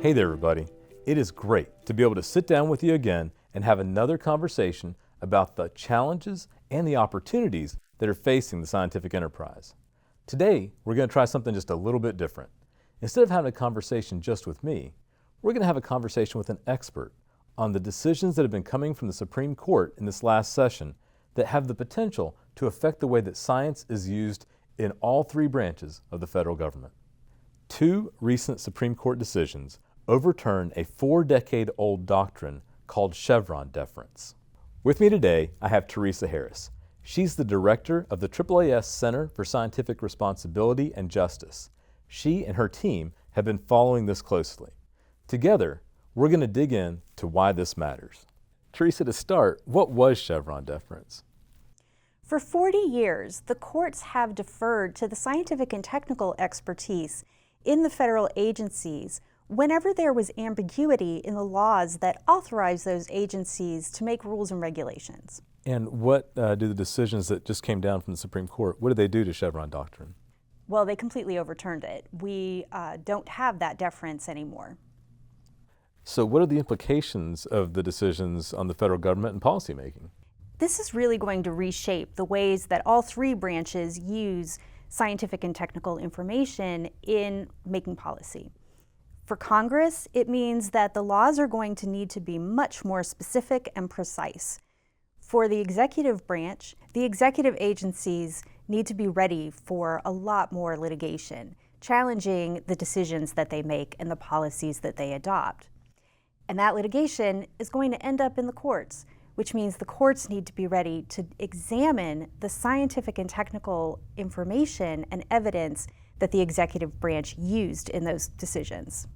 Hey there, everybody. It is great to be able to sit down with you again and have another conversation about the challenges and the opportunities that are facing the scientific enterprise. Today, we're going to try something just a little bit different. Instead of having a conversation just with me, we're going to have a conversation with an expert on the decisions that have been coming from the Supreme Court in this last session that have the potential to affect the way that science is used in all three branches of the federal government. Two recent Supreme Court decisions overturned a 4-decade-old doctrine called Chevron deference. With me today, I have Theresa Harris. She's the director of the AAAS Center for Scientific Responsibility and Justice. She and her team have been following this closely. Together, we're going to dig in to why this matters. Theresa, to start, what was Chevron deference? For 40 years, the courts have deferred to the scientific and technical expertise in the federal agencies whenever there was ambiguity in the laws that authorize those agencies to make rules and regulations. And what do the decisions that just came down from the Supreme Court, what did they do to Chevron doctrine? Well, they completely overturned it. We don't have that deference anymore. So what are the implications of the decisions on the federal government and policymaking? This is really going to reshape the ways that all three branches use scientific and technical information in making policy. For Congress, it means that the laws are going to need to be much more specific and precise. For the executive branch, the executive agencies need to be ready for a lot more litigation, challenging the decisions that they make and the policies that they adopt. And that litigation is going to end up in the courts, which means the courts need to be ready to examine the scientific and technical information and evidence that the executive branch used in those decisions.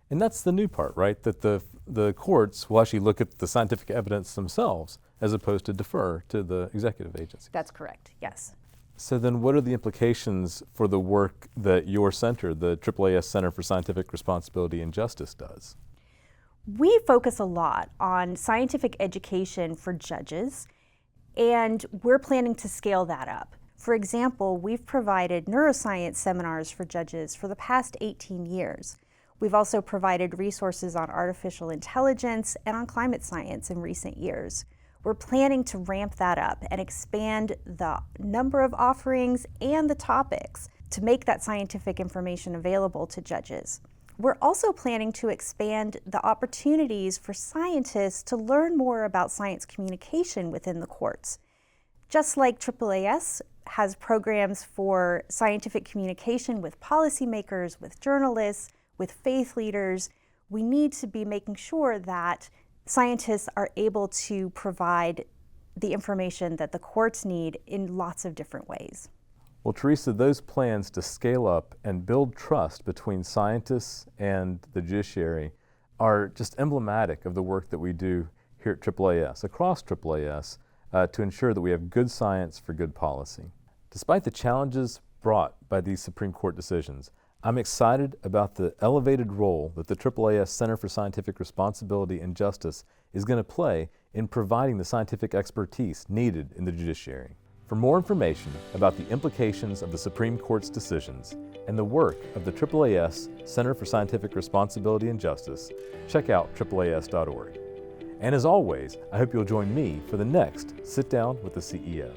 And that's the new part, right? That the courts will actually look at the scientific evidence themselves as opposed to defer to the executive agency. That's correct, yes. So then what are the implications for the work that your center, the AAAS Center for Scientific Responsibility and Justice, does? We focus a lot on scientific education for judges, and we're planning to scale that up. For example, we've provided neuroscience seminars for judges for the past 18 years. We've also provided resources on artificial intelligence and on climate science in recent years. We're planning to ramp that up and expand the number of offerings and the topics to make that scientific information available to judges. We're also planning to expand the opportunities for scientists to learn more about science communication within the courts. Just like AAAS has programs for scientific communication with policymakers, with journalists, with faith leaders, we need to be making sure that scientists are able to provide the information that the courts need in lots of different ways. Well, Theresa, those plans to scale up and build trust between scientists and the judiciary are just emblematic of the work that we do here at AAAS, across AAAS, to ensure that we have good science for good policy. Despite the challenges brought by these Supreme Court decisions, I'm excited about the elevated role that the AAAS Center for Scientific Responsibility and Justice is going to play in providing the scientific expertise needed in the judiciary. For more information about the implications of the Supreme Court's decisions and the work of the AAAS Center for Scientific Responsibility and Justice, check out AAAS.org. And as always, I hope you'll join me for the next Sit Down with the CEO.